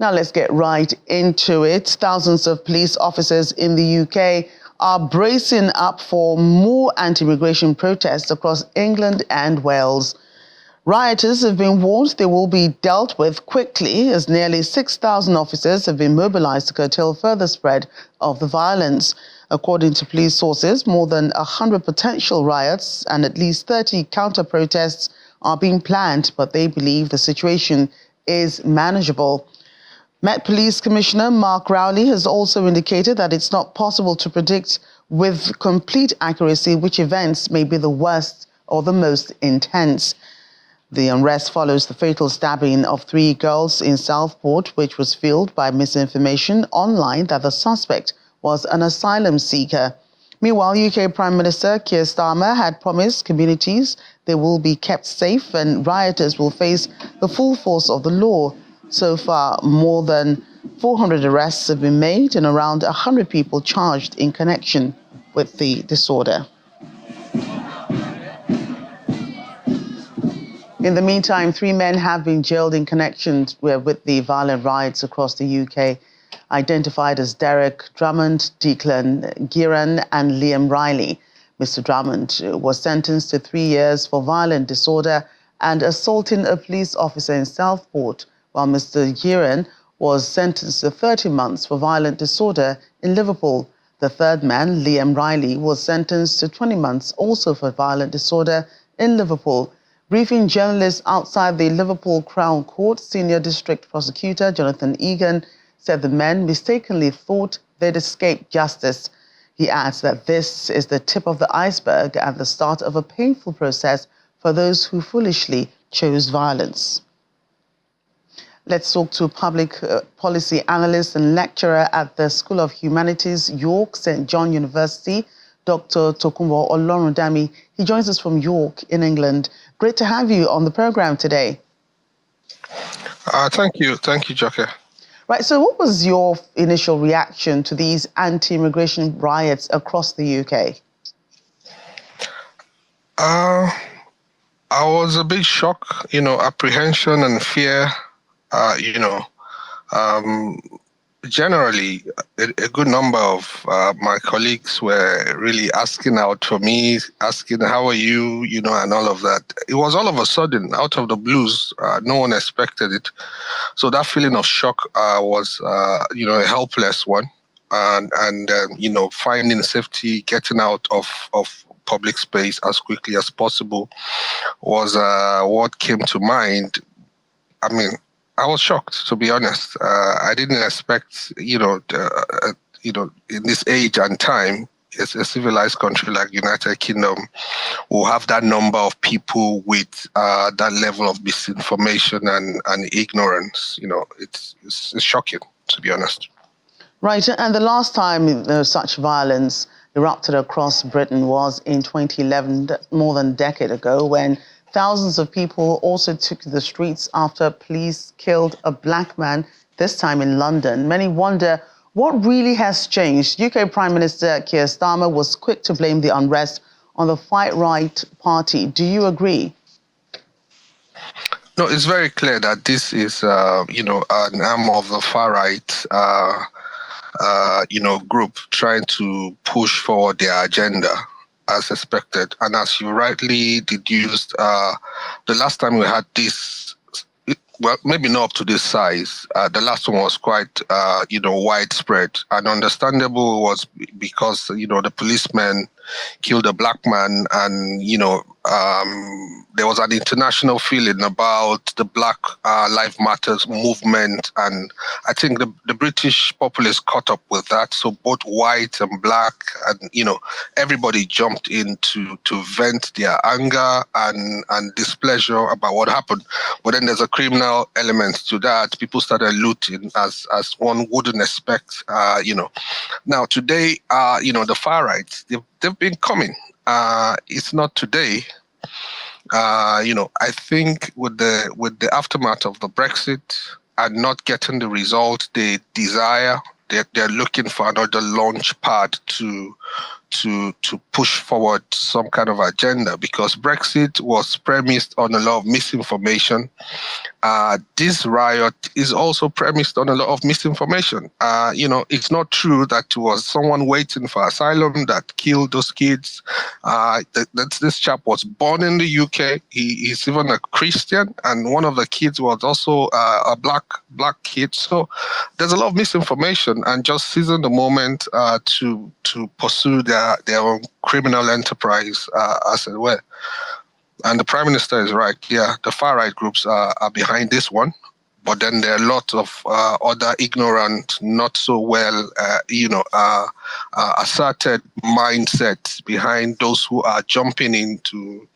Now let's get right into it. Thousands of police officers in the UK are bracing up for more anti-immigration protests across England and Wales. Rioters have been warned they will be dealt with quickly, as nearly 6,000 officers have been mobilised to curtail further spread of the violence. According to police sources, more than 100 potential riots and at least 30 counter-protests are being planned, but they believe the situation is manageable. Met Police Commissioner Mark Rowley has also indicated that it's not possible to predict with complete accuracy which events may be the worst or the most intense. The unrest follows the fatal stabbing of 3 girls in Southport, which was fueled by misinformation online that the suspect was an asylum seeker. Meanwhile, UK Prime Minister Keir Starmer had promised communities they will be kept safe and rioters will face the full force of the law. So far, more than 400 arrests have been made and around 100 people charged in connection with the disorder. In the meantime, 3 men have been jailed in connection with the violent riots across the UK, identified as Derek Drummond, Declan Giran and Liam Riley. Mr. Drummond was sentenced to 3 years for violent disorder and assaulting a police officer in Southport, while Mr. Giran was sentenced to 30 months for violent disorder in Liverpool. The third man, Liam Riley, was sentenced to 20 months also for violent disorder in Liverpool. Briefing journalists outside the Liverpool Crown Court, Senior District Prosecutor Jonathan Egan said the men mistakenly thought they'd escape justice. He adds that this is the tip of the iceberg and the start of a painful process for those who foolishly chose violence. Let's talk to public policy analyst and lecturer at the School of Humanities, York, St. John University, Dr. Tokunbo Olorundami. He joins us from York in England. Great to have you on the program today. Thank you, Joke. Right, so what was your initial reaction to these anti-immigration riots across the UK? I was a bit shocked, apprehension and fear. Generally, a good number of my colleagues were really asking out for me, asking, how are you, and all of that. It was all of a sudden, out of the blues. No one expected it. So that feeling of shock was, a helpless one. And finding safety, getting out of public space as quickly as possible was what came to mind. I mean, I was shocked, to be honest. I didn't expect, in this age and time, a civilized country like United Kingdom will have that number of people with that level of misinformation and ignorance. It's shocking, to be honest. Right, and the last time such violence erupted across Britain was in 2011, more than a decade ago, when thousands of people also took to the streets after police killed a black man, this time in London. Many wonder what really has changed. UK Prime Minister Keir Starmer was quick to blame the unrest on the Fight-Right Party. Do you agree? No, it's very clear that this is, an arm of the far-right, group trying to push forward their agenda, as expected. And as you rightly deduced, the last time we had this, well, maybe not up to this size. The last one was quite, widespread and understandable. Was because, the policemen killed a black man and, there was an international feeling about the Black Lives Matters movement. And I think the British populace caught up with that. So both white and black and, everybody jumped in to vent their anger and displeasure about what happened. But then there's a criminal element to that. People started looting as one wouldn't expect, Now today, the far right, they've been coming. It's not today. I think with the aftermath of the Brexit and not getting the result they desire, they're looking for another launch pad to to push forward some kind of agenda, because Brexit was premised on a lot of misinformation. This riot is also premised on a lot of misinformation. It's not true that it was someone waiting for asylum that killed those kids. This chap was born in the UK. He's even a Christian, and one of the kids was also a black kid. So there's a lot of misinformation, and just seizing the moment to pursue their own criminal enterprise, as it were. And the Prime Minister is right. Yeah, the far-right groups are behind this one. But then there are a lot of other ignorant, not so well, asserted mindsets behind those who are jumping in to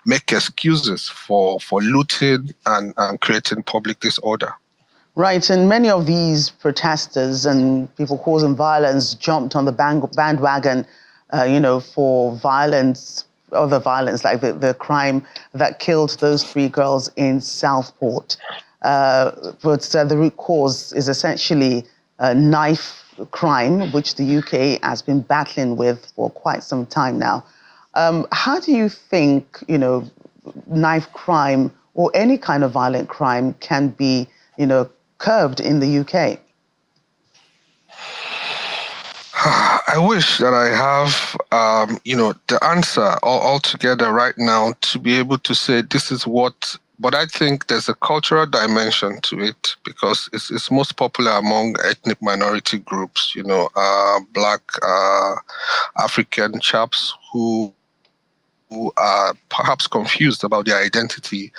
make excuses for looting and creating public disorder. Right, and many of these protesters and people causing violence jumped on the bandwagon, for violence, other violence, like the crime that killed those 3 girls in Southport. But the root cause is essentially a knife crime, which the UK has been battling with for quite some time now. How do you think, knife crime or any kind of violent crime can be, curbed in the UK? I wish that I have, the answer altogether right now to be able to say this is what. But I think there's a cultural dimension to it, because it's most popular among ethnic minority groups. Black African chaps who are perhaps confused about their identity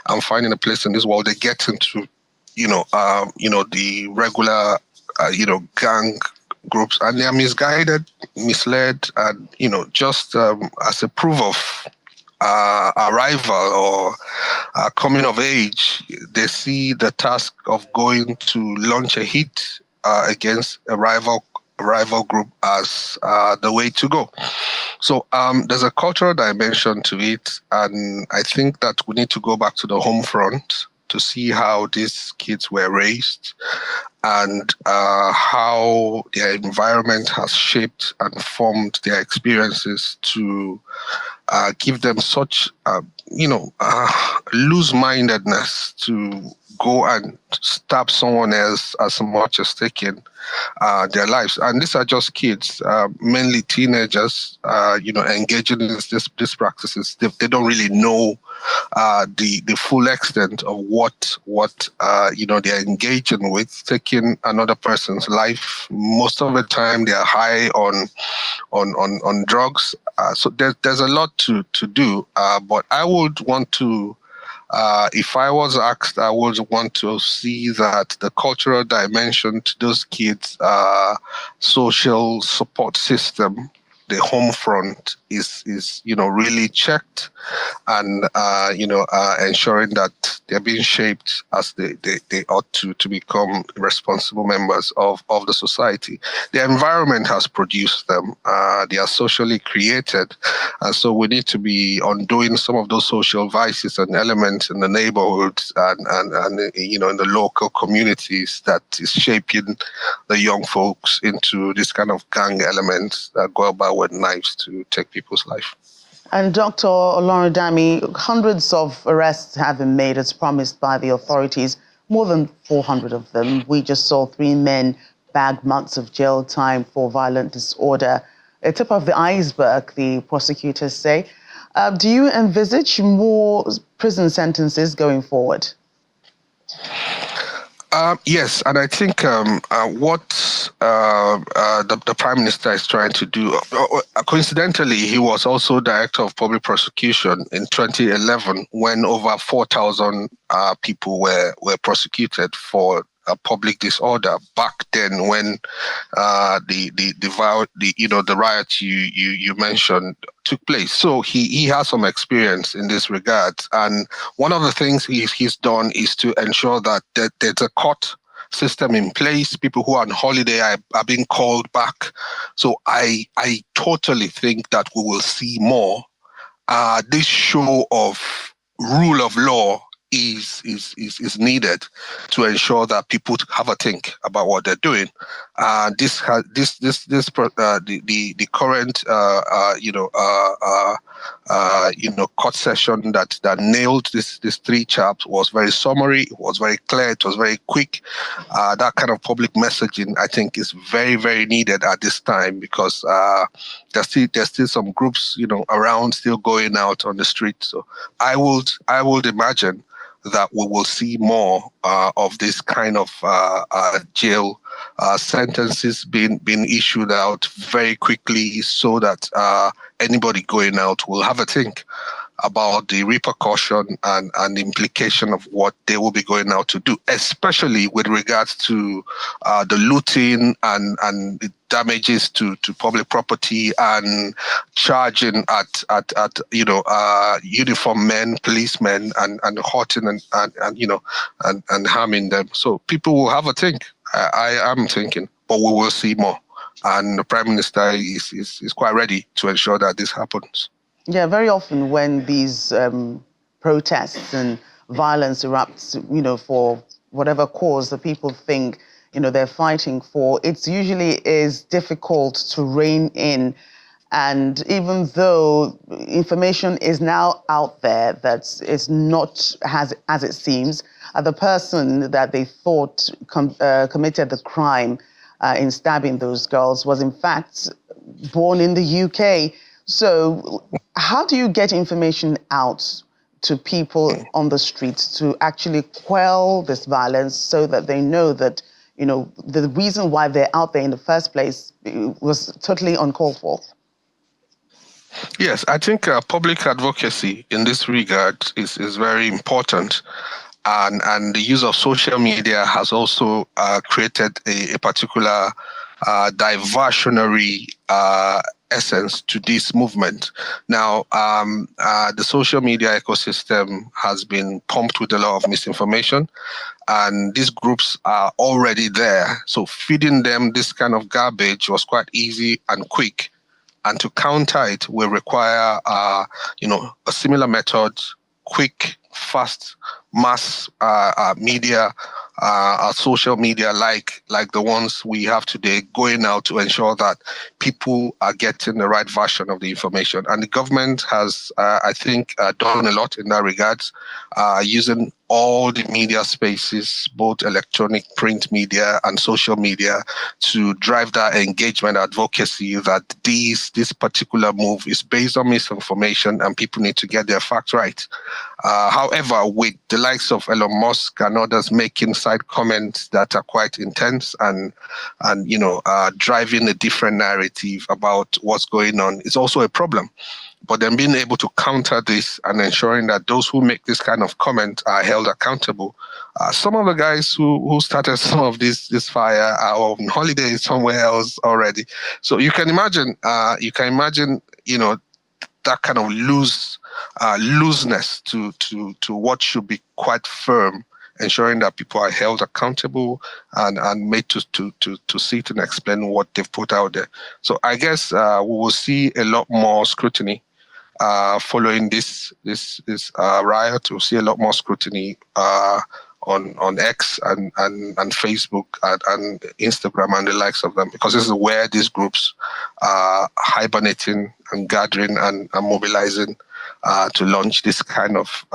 and finding a place in this world. They get into, the regular, gang groups, and they are misguided, misled, and just as a proof of arrival or coming of age, they see the task of going to launch a hit against a rival group as the way to go. So there's a cultural dimension to it, and I think that we need to go back to the home front to see how these kids were raised and how their environment has shaped and formed their experiences to give them such, loose-mindedness to go and stab someone else as much as taking their lives. And these are just kids, mainly teenagers, engaging in these practices. They don't really know the full extent of what they're engaging with, taking another person's life. Most of the time, they are high on drugs. So there's a lot to do. But I would want to. If I was asked, I would want to see that the cultural dimension to those kids' social support system, the home front, is really checked, and ensuring that they're being shaped as they ought to become responsible members of the society. The environment has produced them. They are socially created, and so we need to be undoing some of those social vices and elements in the neighborhoods and in the local communities that is shaping the young folks into this kind of gang elements that go about with knives to take people's life. And Dr. Olorodami, hundreds of arrests have been made as promised by the authorities, more than 400 of them. We just saw 3 men bag months of jail time for violent disorder. A tip of the iceberg, the prosecutors say. Do you envisage more prison sentences going forward? Yes, and I think what the Prime Minister is trying to do, coincidentally, he was also Director of Public Prosecution in 2011 when over 4,000 people were prosecuted for public disorder back then, when the riots you mentioned took place. So he has some experience in this regard, and one of the things he's done is to ensure that there's a court system in place. People who are on holiday are being called back. So I totally think that we will see more this show of rule of law is needed to ensure that people have a think about what they're doing. The current court session that nailed this three chaps was very summary. It was very clear. It was very quick. That kind of public messaging, I think, is very, very needed at this time, because there's still some groups around, still going out on the street. So I would imagine that we will see more of this kind of jail sentences being issued out very quickly, so that anybody going out will have a think about the repercussion and the implication of what they will be going out to do, especially with regards to the looting and the damages to public property, and charging at uniformed men, policemen, and hurting and harming them. So people will have a think. I am thinking, but we will see more. And the Prime Minister is quite ready to ensure that this happens. Yeah, very often when these protests and violence erupts, for whatever cause the people think, they're fighting for, it's usually is difficult to rein in. And even though information is now out there that it's not as it seems, the person that they thought committed the crime in stabbing those girls was in fact born in the UK. So how do you get information out to people on the streets to actually quell this violence, so that they know that, the reason why they're out there in the first place was totally uncalled for? Yes, I think public advocacy in this regard is very important. And the use of social media has also created a particular diversionary essence to this movement. Now, the social media ecosystem has been pumped with a lot of misinformation, and these groups are already there. So feeding them this kind of garbage was quite easy and quick. And to counter it will require, a similar method, quick, fast, mass media, social media like the ones we have today, going out to ensure that people are getting the right version of the information. And the government has, I think, done a lot in that regard, using all the media spaces, both electronic, print media, and social media, to drive that engagement advocacy that this particular move is based on misinformation and people need to get their facts right. However, with the likes of Elon Musk and others making side comments that are quite intense and driving a different narrative about what's going on, is also a problem. But then being able to counter this and ensuring that those who make this kind of comment are held accountable. Some of the guys who started some of this fire are on holiday somewhere else already. So you can imagine, that kind of looseness to what should be quite firm, ensuring that people are held accountable and made to sit and explain what they've put out there. So I guess we will see a lot more scrutiny following this riot. We'll see a lot more scrutiny on X and Facebook and Instagram and the likes of them, because this is where these groups are hibernating and gathering and mobilizing to launch this kind of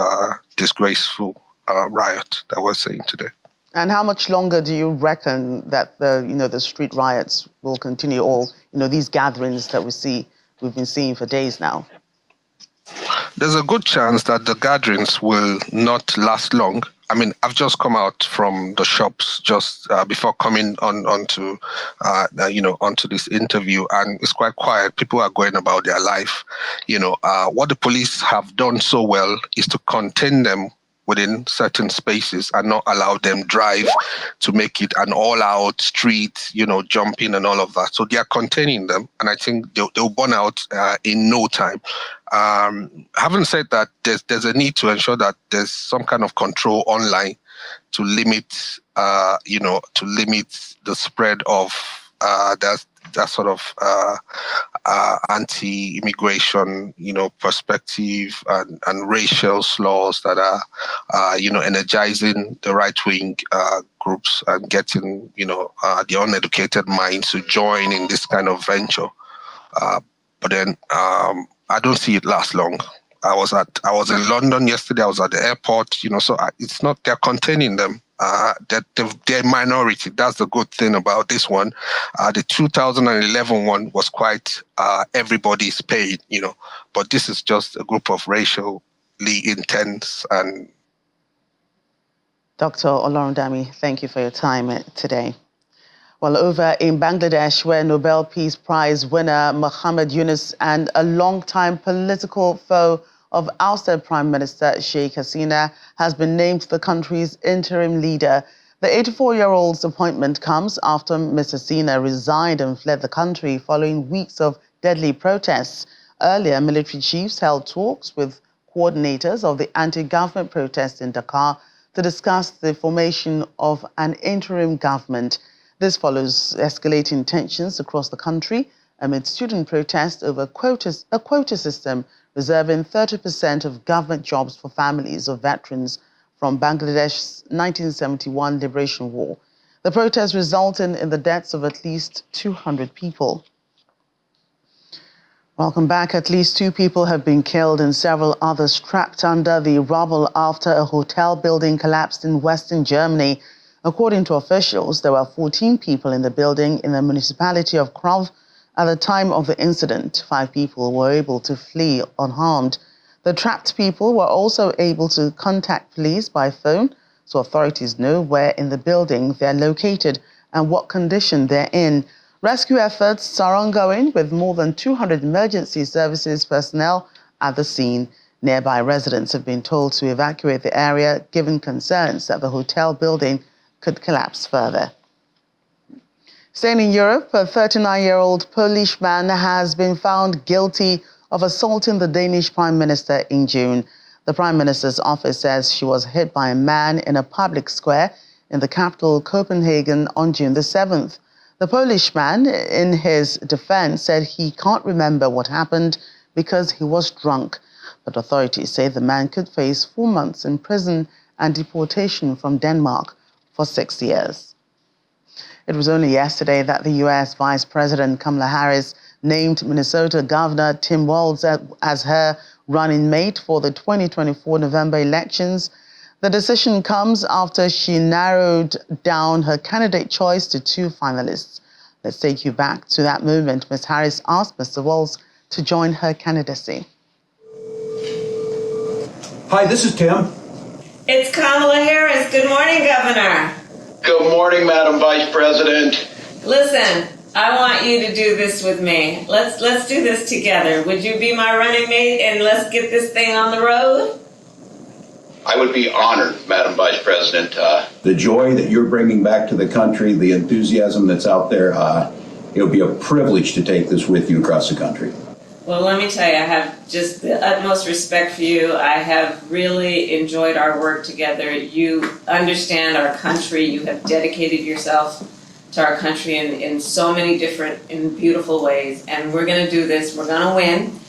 disgraceful riot that we're seeing today. And how much longer do you reckon that the street riots will continue, or these gatherings that we've been seeing for days now? There's a good chance that the gatherings will not last long. I mean, I've just come out from the shops just before coming onto this interview, and it's quite quiet. People are going about their life. What the police have done so well is to contain them within certain spaces and not allow them drive to make it an all-out street, jumping and all of that. So they are containing them, and I think they'll burn out in no time. Having said that, there's a need to ensure that there's some kind of control online to limit the spread of that sort of anti-immigration, perspective and racial slurs that are, energizing the right-wing groups and getting, the uneducated minds to join in this kind of venture. But then I don't see it last long. I was in London yesterday. I was at the airport, so it's not, they're containing them. They're minority. That's the good thing about this one. The 2011 one was quite everybody's paid, but this is just a group of racially intense and. Dr. Olorundami, thank you for your time today. Well, over in Bangladesh, where Nobel Peace Prize winner Muhammad Yunus and a long-time political foe of ousted Prime Minister Sheikh Hasina has been named the country's interim leader. The 84-year-old's appointment comes after Ms. Hasina resigned and fled the country following weeks of deadly protests. Earlier, military chiefs held talks with coordinators of the anti-government protests in Dhaka to discuss the formation of an interim government. This follows escalating tensions across the country amid student protests over a quota system reserving 30% of government jobs for families of veterans from Bangladesh's 1971 Liberation War. The protests resulted in the deaths of at least 200 people. Welcome back. At least 2 people have been killed and several others trapped under the rubble after a hotel building collapsed in western Germany. According to officials, there were 14 people in the building in the municipality of Krov at the time of the incident. 5 people were able to flee unharmed. The trapped people were also able to contact police by phone, so authorities know where in the building they're located and what condition they're in. Rescue efforts are ongoing with more than 200 emergency services personnel at the scene. Nearby residents have been told to evacuate the area, given concerns that the hotel building could collapse further. Staying in Europe, a 39-year-old Polish man has been found guilty of assaulting the Danish Prime Minister in June. The Prime Minister's office says she was hit by a man in a public square in the capital, Copenhagen, on June the 7th. The Polish man, in his defense, said he can't remember what happened because he was drunk. But authorities say the man could face 4 months in prison and deportation from Denmark for 6 years. It was only yesterday that the U.S. Vice President Kamala Harris named Minnesota Governor Tim Walz as her running mate for the 2024 November elections. The decision comes after she narrowed down her candidate choice to 2 finalists. Let's take you back to that moment. Ms. Harris asked Mr. Walz to join her candidacy. Hi, this is Tim. It's Kamala Harris. Good morning, Governor. Good morning, Madam Vice President. Listen, I want you to do this with me. Let's do this together. Would you be my running mate and let's get this thing on the road? I would be honored, Madam Vice President. The joy that you're bringing back to the country, the enthusiasm that's out there, it'll be a privilege to take this with you across the country. Well, let me tell you, I have just the utmost respect for you. I have really enjoyed our work together. You understand our country. You have dedicated yourself to our country in so many different and beautiful ways. And we're going to do this. We're going to win.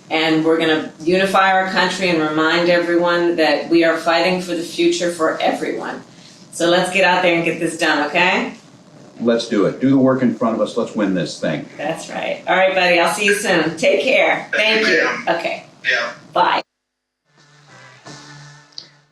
And we're going to unify our country and remind everyone that we are fighting for the future for everyone. So let's get out there and get this done, okay? Let's do it. Do the work in front of us. Let's win this thing. That's right. All right, buddy. I'll see you soon. Take care. Thank you. Okay. Yeah. Bye.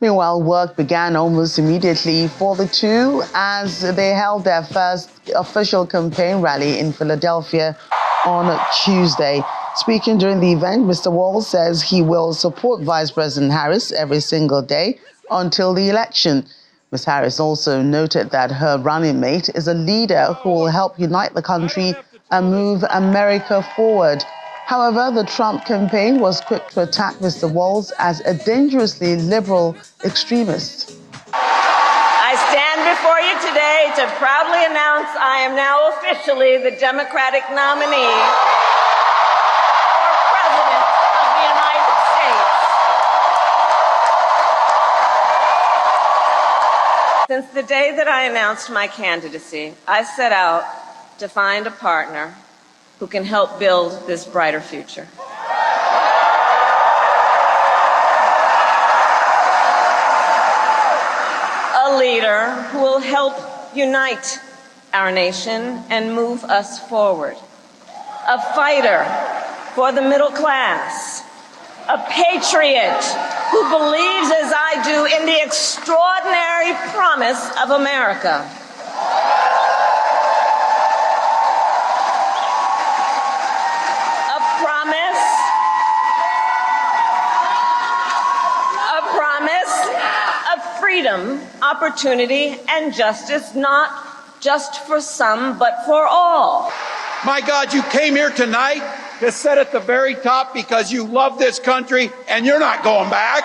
Meanwhile, work began almost immediately for the two as they held their first official campaign rally in Philadelphia on Tuesday. Speaking during the event, Mr. Walz says he will support Vice President Harris every single day until the election. Ms. Harris also noted that her running mate is a leader who will help unite the country and move America forward. However, the Trump campaign was quick to attack Mr. Walz as a dangerously liberal extremist. I stand before you today to proudly announce I am now officially the Democratic nominee for President of the United States. Since the day that I announced my candidacy, I set out to find a partner who can help build this brighter future. A leader who will help unite our nation and move us forward. A fighter for the middle class. A patriot who believes, as I do, in the extraordinary promise of America. A promise of freedom, opportunity, and justice, not just for some, but for all. My God, you came here tonight to sit at the very top because you love this country and you're not going back.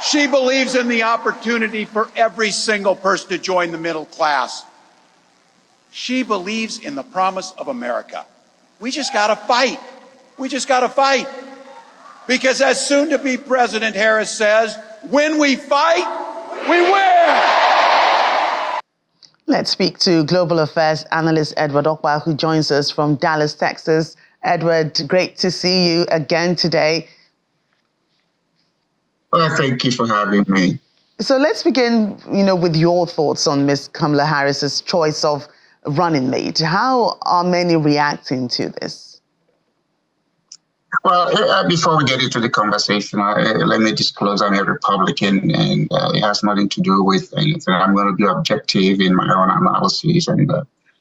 She believes in the opportunity for every single person to join the middle class. She believes in the promise of America. We just got to fight. We just got to fight. Because as soon-to-be President Harris says, when we fight, we win! Let's speak to Global Affairs analyst Edward Okwa, who joins us from Dallas, Texas. Edward, great to see you again today. Well, thank you for having me. So let's begin, with your thoughts on Ms. Kamala Harris's choice of running mate. How are many reacting to this? Well, before we get into the conversation, let me disclose I'm a Republican, and it has nothing to do with anything. I'm going to be objective in my own analysis and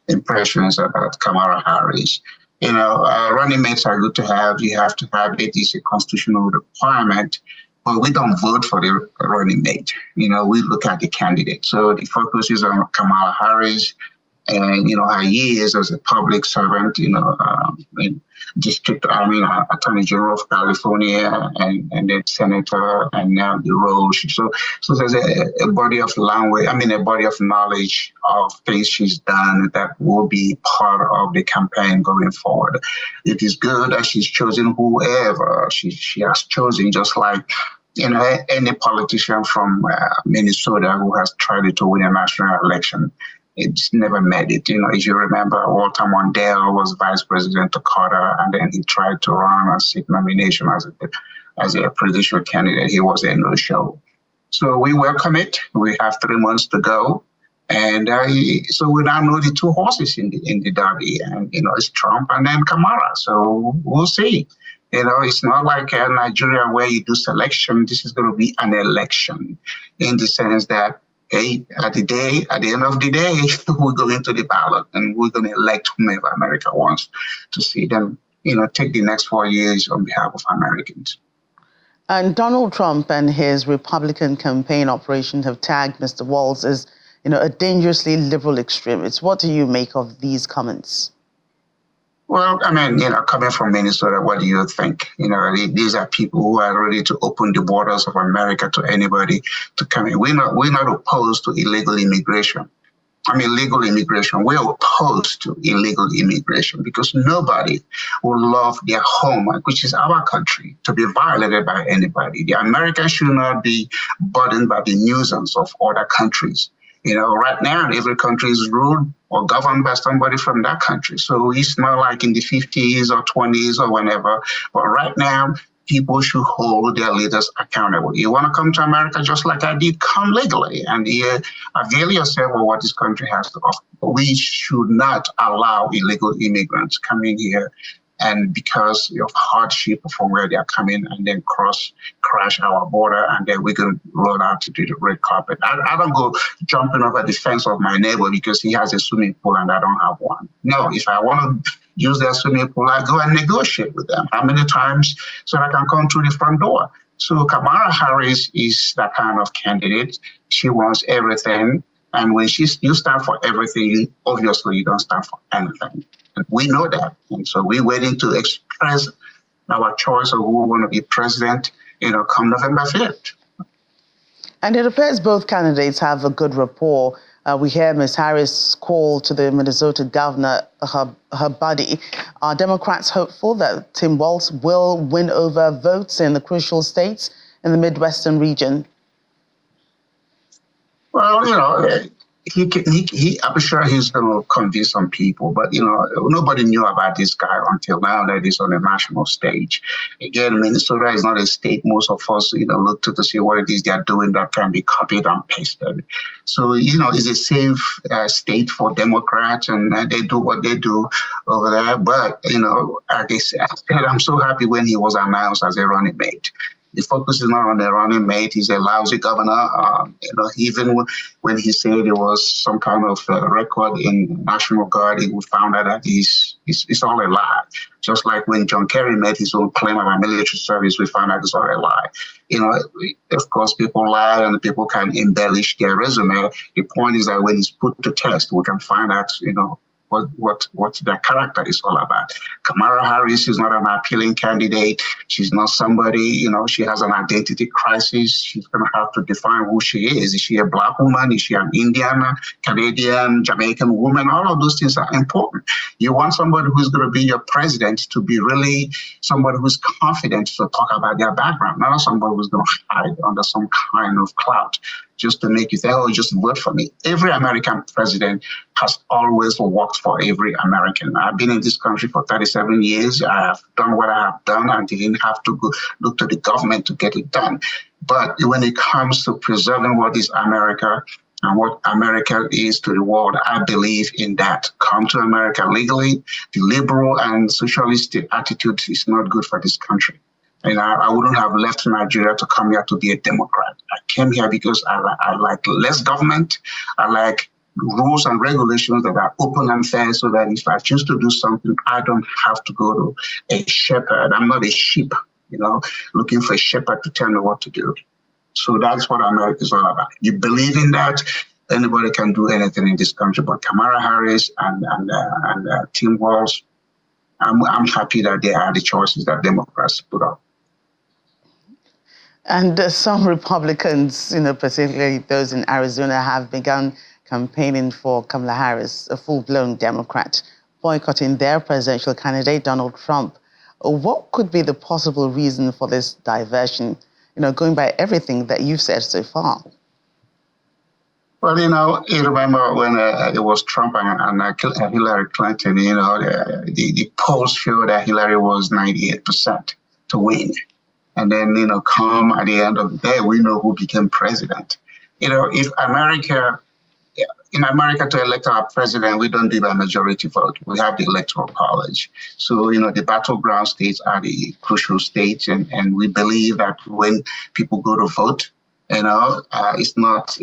impressions about Kamala Harris. Running mates are good to have. You have to have it. It's a constitutional requirement. But we don't vote for the running mate. We look at the candidate. So the focus is on Kamala Harris and, her years as a public servant, Attorney General of California and then Senator and now the role. So there's a body of language, a body of knowledge of things she's done that will be part of the campaign going forward. It is good that she's chosen whoever she has chosen, just like any politician from Minnesota who has tried to win a national election. It's never made it. If you remember, Walter Mondale was vice president to Carter, and then he tried to run and seek nomination as a presidential candidate. He was a no-show. So we welcome it. We have 3 months to go. And so we now know the two horses in the derby. And, it's Trump and then Kamala. So we'll see. It's not like Nigeria where you do selection. This is going to be an election in the sense that, hey, at the end of the day, we're going to the ballot and we're going to elect whomever America wants to see them, take the next 4 years on behalf of Americans. And Donald Trump and his Republican campaign operation have tagged Mr. Walz as, a dangerously liberal extremist. What do you make of these comments? Well, coming from Minnesota, what do you think? These are people who are ready to open the borders of America to anybody to come in. We're not opposed to illegal immigration. Legal immigration. We're opposed to illegal immigration because nobody will love their home, which is our country, to be violated by anybody. The Americans should not be burdened by the nuisance of other countries. Right now, every country is ruled or governed by somebody from that country. So it's not like in the 50s or 20s or whenever. But right now, people should hold their leaders accountable. You want to come to America just like I did, come legally and avail yourself of what this country has to offer. But we should not allow illegal immigrants coming here and because of hardship from where they are coming and then crash our border and then we can roll out to the red carpet. I don't go jumping over the fence of my neighbor because he has a swimming pool and I don't have one. No, if I want to use their swimming pool, I go and negotiate with them. How many times so I can come through the front door? So Kamala Harris is that kind of candidate. She wants everything. And when you stand for everything, obviously you don't stand for anything. And we know that. And so we're waiting to express our choice of who we want to be president, come November 5th. And it appears both candidates have a good rapport. We hear Ms. Harris call to the Minnesota governor her buddy. Are Democrats hopeful that Tim Walz will win over votes in the crucial states? in the Midwestern region? Well, I'm sure he's going to convince some people, but, nobody knew about this guy until now that he's on the national stage. Again, Minnesota is not a state most of us, look to see what it is they're doing that can be copied and pasted. So, it's a safe state for Democrats, and they do what they do over there. But, like I said, I'm so happy when he was announced as a running mate. The focus is not on the running mate. He's a lousy governor. Even when he said there was some kind of record in National Guard, we found out that it's all a lie. Just like when John Kerry made his own claim about military service, we found out it's all a lie. Of course, people lie and people can embellish their resume. The point is that when it's put to test, we can find out, what their character is all about. Kamala Harris is not an appealing candidate. She's not somebody, she has an identity crisis. She's going to have to define who she is. Is she a Black woman? Is she an Indian, Canadian, Jamaican woman? All of those things are important. You want somebody who's going to be your president to be really somebody who's confident to talk about their background, not somebody who's going to hide under some kind of clout just to make you say, oh, just vote for me. Every American president has always worked for every American. I've been in this country for 37 years. I have done what I have done and didn't have to go look to the government to get it done. But when it comes to preserving what is America and what America is to the world, I believe in that. Come to America legally. The liberal and socialist attitude is not good for this country. And I wouldn't have left Nigeria to come here to be a Democrat. I came here because I like less government. I like rules and regulations that are open and fair so that if I choose to do something, I don't have to go to a shepherd. I'm not a sheep, looking for a shepherd to tell me what to do. So that's what America is all about. You believe in that, anybody can do anything in this country. But Kamala Harris and Tim Walz, I'm happy that they are the choices that Democrats put up. And some Republicans, particularly those in Arizona, have begun campaigning for Kamala Harris, a full-blown Democrat, boycotting their presidential candidate, Donald Trump. What could be the possible reason for this diversion, going by everything that you've said so far? Well, you remember when it was Trump and Hillary Clinton, the polls show that Hillary was 98% to win. And then, come at the end of the day, we know who became president. If in America to elect our president, we don't do by majority vote. We have the Electoral College. So, the battleground states are the crucial states. And we believe that when people go to vote, it's not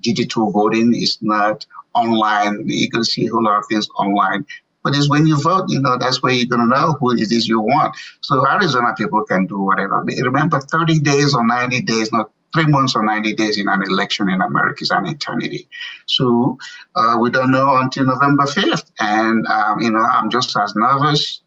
digital voting. It's not online. You can see a whole lot of things online. But it's when you vote, that's where you're going to know who it is you want. So Arizona people can do whatever. Remember, 30 days or 90 days, not 3 months or 90 days in an election in America is an eternity. So we don't know until November 5th. And, I'm just as nervous.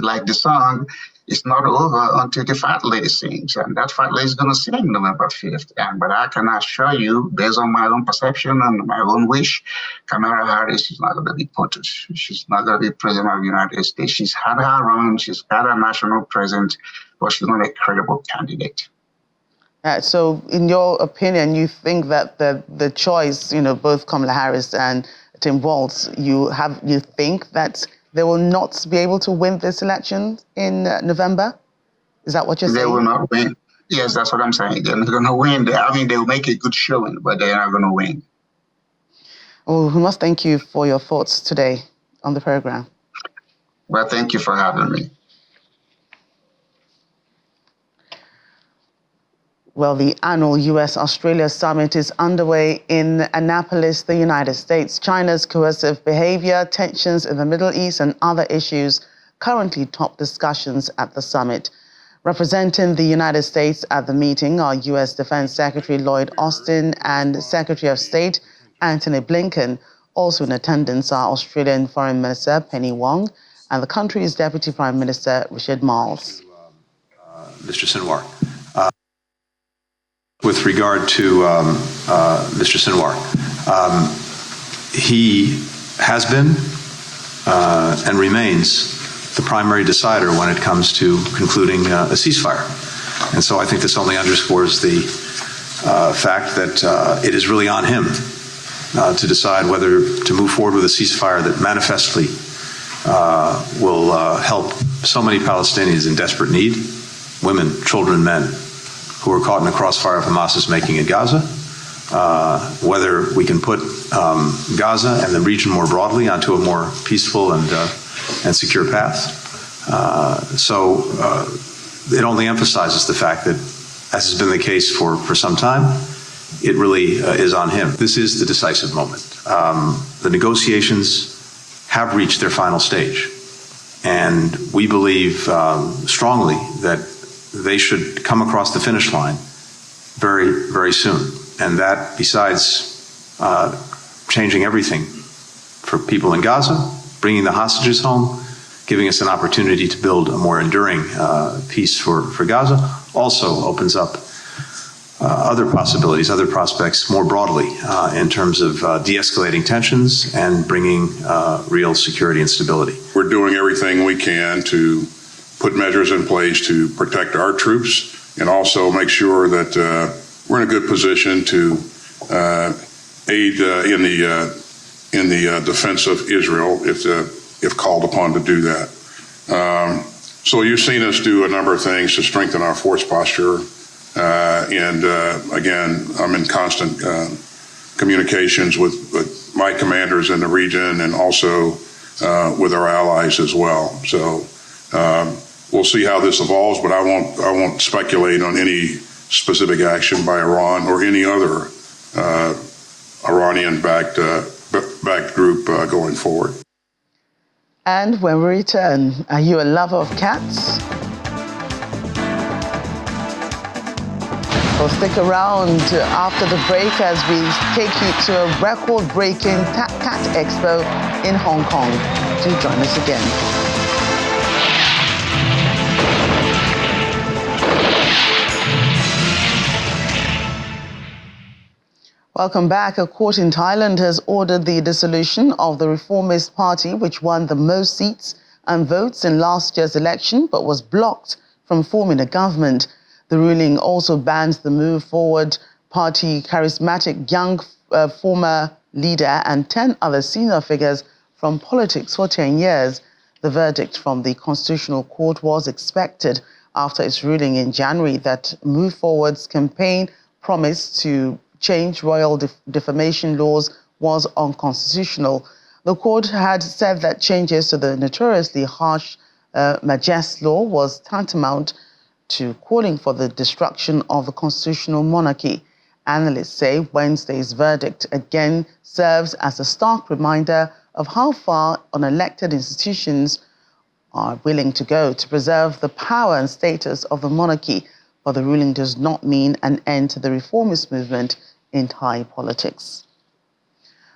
Like the song, it's not over until the fat lady sings. And that fat lady is going to sing November 5th. But I can assure you, based on my own perception and my own wish, Kamala Harris is not going to be POTUS. She's not going to be president of the United States. She's had her run, she's got a national presence, but she's not a credible candidate. So in your opinion, you think that the choice, both Kamala Harris and Tim Walz, you think that they will not be able to win this election in November? Is that what you're saying? They will not win. Yes, that's what I'm saying. They're not going to win. They'll make a good showing, but they're not going to win. Well, we must thank you for your thoughts today on the program. Well, thank you for having me. Well, the annual U.S.-Australia summit is underway in Annapolis, the United States. China's coercive behavior, tensions in the Middle East, and other issues currently top discussions at the summit. Representing the United States at the meeting are U.S. Defense Secretary Lloyd Austin and Secretary of State Antony Blinken. Also in attendance are Australian Foreign Minister Penny Wong and the country's Deputy Prime Minister Richard Marles. Mr. Sinwar. With regard to Mr. Sinwar, he has been and remains the primary decider when it comes to concluding a ceasefire. And so I think this only underscores the fact that it is really on him to decide whether to move forward with a ceasefire that manifestly will help so many Palestinians in desperate need, women, children, men, who are caught in the crossfire of Hamas's making in Gaza, whether we can put Gaza and the region more broadly onto a more peaceful and secure path. So it only emphasizes the fact that, as has been the case for some time, it really is on him. This is the decisive moment. The negotiations have reached their final stage, and we believe strongly that they should come across the finish line very, very soon. And that, besides changing everything for people in Gaza, bringing the hostages home, giving us an opportunity to build a more enduring peace for Gaza, also opens up other possibilities, other prospects more broadly in terms of de-escalating tensions and bringing real security and stability. We're doing everything we can to put measures in place to protect our troops and also make sure that we're in a good position to aid in the defense of Israel if called upon to do that. So you've seen us do a number of things to strengthen our force posture. Again, I'm in constant communications with my commanders in the region and also with our allies as well. So we'll see how this evolves, but I won't speculate on any specific action by Iran or any other Iranian-backed group going forward. And when we return, are you a lover of cats? Well, stick around after the break as we take you to a record-breaking cat expo in Hong Kong. Do join us again. Welcome back. A court in Thailand has ordered the dissolution of the Reformist Party, which won the most seats and votes in last year's election, but was blocked from forming a government. The ruling also bans the Move Forward Party charismatic young former leader and 10 other senior figures from politics for 10 years. The verdict from the Constitutional Court was expected after its ruling in January that Move Forward's campaign promise to change royal defamation laws was unconstitutional. The court had said that changes to the notoriously harsh Majest law was tantamount to calling for the destruction of the constitutional monarchy. Analysts say Wednesday's verdict again serves as a stark reminder of how far unelected institutions are willing to go to preserve the power and status of the monarchy, but the ruling does not mean an end to the reformist movement in Thai politics.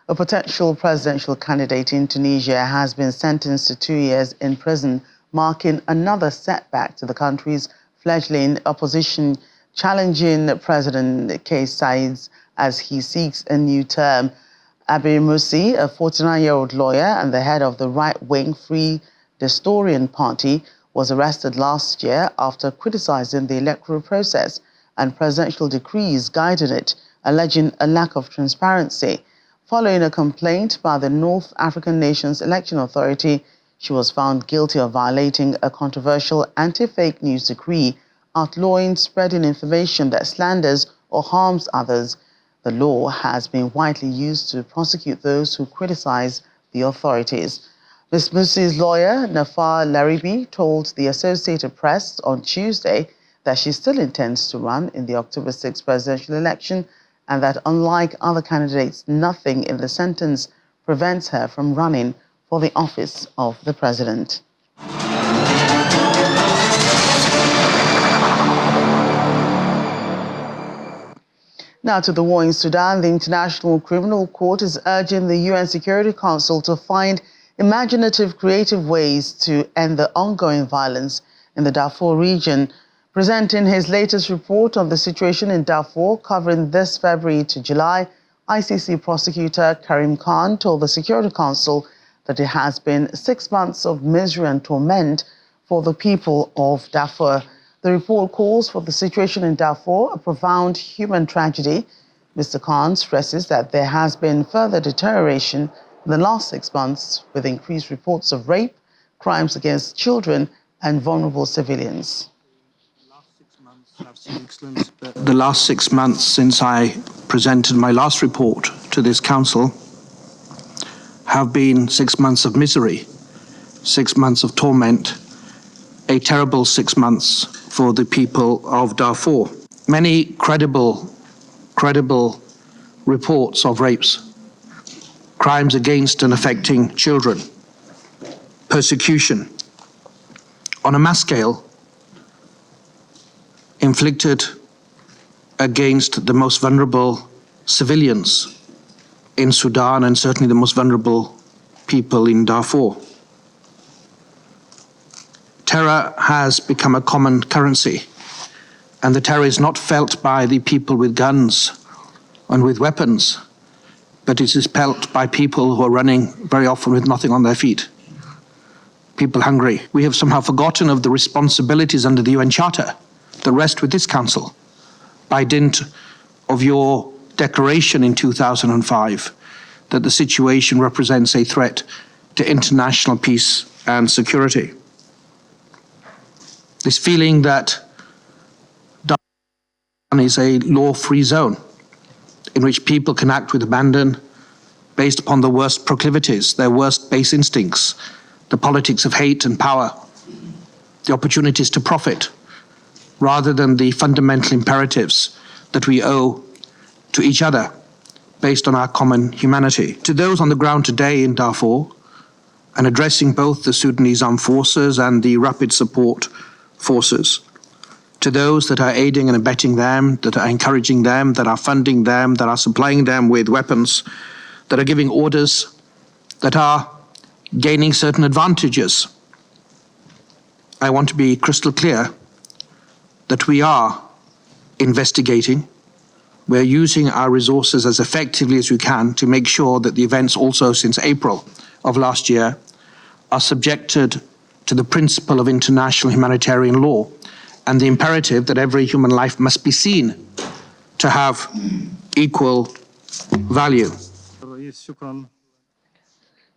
A potential presidential candidate in Tunisia has been sentenced to 2 years in prison, marking another setback to the country's fledgling opposition, challenging President Kais Saied as he seeks a new term. Abi Musi, a 49-year-old lawyer and the head of the right-wing Free Destorian Party, was arrested last year after criticizing the electoral process and presidential decrees guiding it, alleging a lack of transparency. Following a complaint by the North African Nations Election Authority, she was found guilty of violating a controversial anti-fake news decree outlawing spreading information that slanders or harms others. The law has been widely used to prosecute those who criticize the authorities. Ms. Musi's lawyer, Nafar Laribi, told the Associated Press on Tuesday that she still intends to run in the October 6 presidential election and that unlike other candidates, nothing in the sentence prevents her from running for the office of the president. Now to the war in Sudan. The International Criminal Court is urging the UN Security Council to find imaginative, creative ways to end the ongoing violence in the Darfur region. Presenting his latest report on the situation in Darfur, covering this February to July, ICC prosecutor Karim Khan told the Security Council that it has been 6 months of misery and torment for the people of Darfur. The The report calls for the situation in Darfur a profound human tragedy. Mr. Khan stresses that there has been further deterioration in the last 6 months, with increased reports of rape, crimes against children and vulnerable civilians. The last 6 months since I presented my last report to this council have been 6 months of misery, 6 months of torment, a terrible 6 months for the people of Darfur. Many credible reports of rapes, crimes against and affecting children, persecution on a mass scale inflicted against the most vulnerable civilians in Sudan and certainly the most vulnerable people in Darfur. Terror has become a common currency, and the terror is not felt by the people with guns and with weapons, but it is felt by people who are running very often with nothing on their feet, people hungry. We have somehow forgotten of the responsibilities under the UN Charter that rest with this council by dint of your declaration in 2005 that the situation represents a threat to international peace and security. This feeling that Darfur is a law-free zone in which people can act with abandon based upon the worst proclivities, their worst base instincts, the politics of hate and power, the opportunities to profit, rather than the fundamental imperatives that we owe to each other based on our common humanity. To those on the ground today in Darfur, and addressing both the Sudanese armed forces and the rapid support forces, to those that are aiding and abetting them, that are encouraging them, that are funding them, that are supplying them with weapons, that are giving orders, that are gaining certain advantages, I want to be crystal clear that we are investigating. We're using our resources as effectively as we can to make sure that the events also since April of last year are subjected to the principle of international humanitarian law and the imperative that every human life must be seen to have equal value.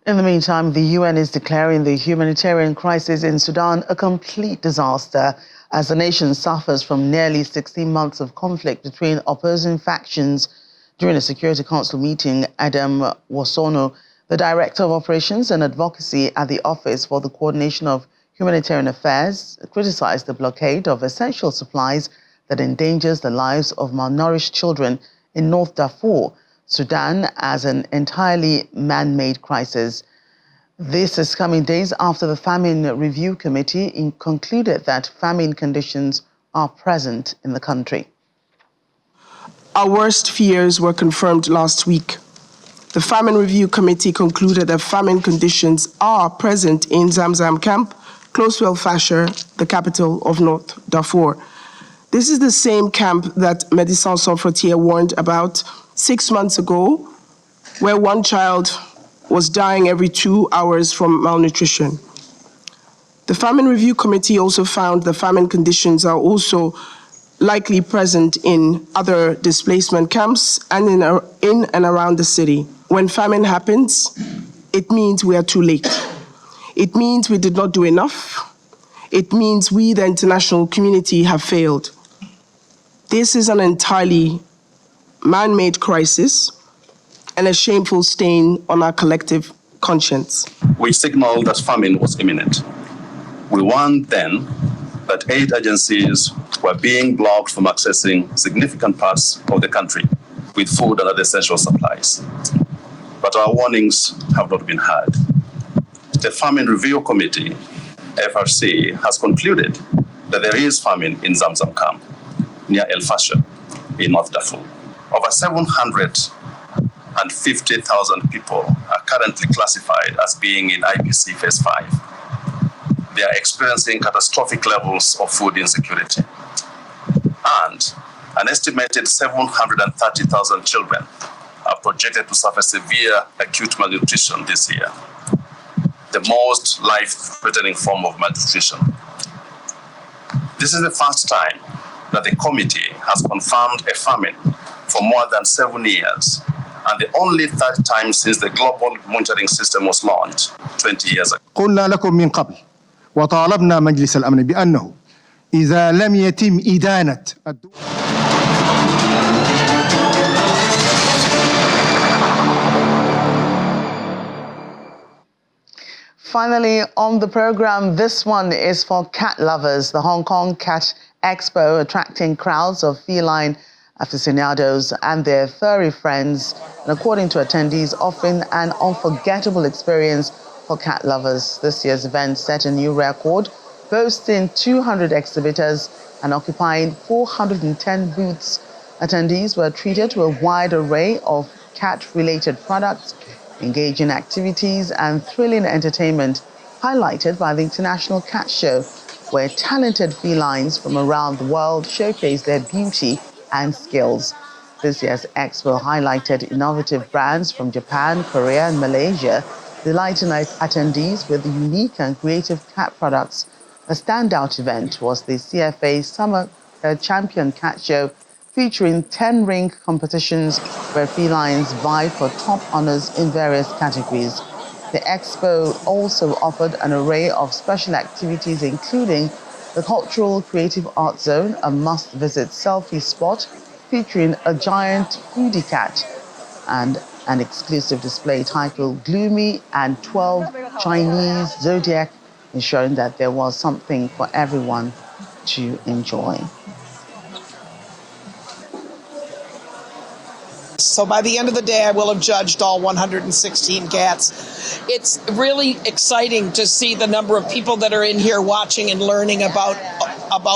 In the meantime, the UN is declaring the humanitarian crisis in Sudan a complete disaster as the nation suffers from nearly 16 months of conflict between opposing factions. During a Security Council meeting, Adam Wasono, the Director of Operations and Advocacy at the Office for the Coordination of Humanitarian Affairs, criticized the blockade of essential supplies that endangers the lives of malnourished children in North Darfur, Sudan, as an entirely man-made crisis. This is coming days after the Famine Review Committee concluded that famine conditions are present in the country. Our worst fears were confirmed last week. The Famine Review Committee concluded that famine conditions are present in Zamzam camp, close to El Fasher, the capital of North Darfur. This is the same camp that Médecins Sans Frontières warned about 6 months ago, where one child was dying every 2 hours from malnutrition. The Famine Review Committee also found the famine conditions are also likely present in other displacement camps and in and around the city. When famine happens, it means we are too late. It means we did not do enough. It means we, the international community, have failed. This is an entirely man-made crisis and a shameful stain on our collective conscience. We signaled that famine was imminent. We warned then that aid agencies were being blocked from accessing significant parts of the country with food and other essential supplies. But our warnings have not been heard. The Famine Review Committee, FRC, has concluded that there is famine in Zamzam camp near El Fasher in North Darfur. Over 750,000 people are currently classified as being in IPC Phase 5. They are experiencing catastrophic levels of food insecurity. And an estimated 730,000 children are projected to suffer severe acute malnutrition this year, the most life-threatening form of malnutrition. This is the first time that the committee has confirmed a famine for more than 7 years, and the only third time since the global monitoring system was launched 20 years ago. قلنا لكم من قبل وطالبنا مجلس الأمن بأنه إذا لم يتم إدانة Finally, on the program, this one is for cat lovers. The Hong Kong Cat Expo attracting crowds of feline aficionados and their furry friends, and according to attendees, offering an unforgettable experience for cat lovers. This year's event set a new record, boasting 200 exhibitors and occupying 410 booths. Attendees were treated to a wide array of cat-related products, engaging activities and thrilling entertainment, highlighted by the International Cat Show, where talented felines from around the world showcase their beauty and skills. This year's expo highlighted innovative brands from Japan, Korea, and Malaysia, delighting attendees with unique and creative cat products. A standout event was the CFA Summer Champion Cat Show, featuring 10 ring competitions where felines vied for top honors in various categories. The expo also offered an array of special activities, including the Cultural Creative Arts Zone, a must-visit selfie spot featuring a giant foodie cat, and an exclusive display titled Gloomy and 12 Chinese Zodiac, ensuring that there was something for everyone to enjoy. So by the end of the day, I will have judged all 116 cats. It's really exciting to see the number of people that are in here watching and learning about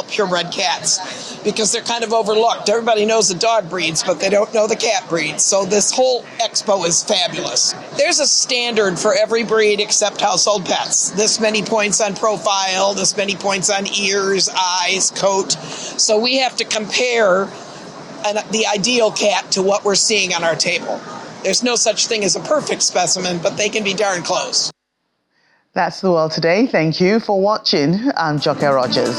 purebred cats, because they're kind of overlooked. Everybody knows the dog breeds, but they don't know the cat breeds. So this whole expo is fabulous. There's a standard for every breed except household pets. This many points on profile, this many points on ears, eyes, coat. So we have to compare the ideal cat to what we're seeing on our table. There's no such thing as a perfect specimen, but they can be darn close. That's the world today. Thank you for watching. I'm Joke Rogers.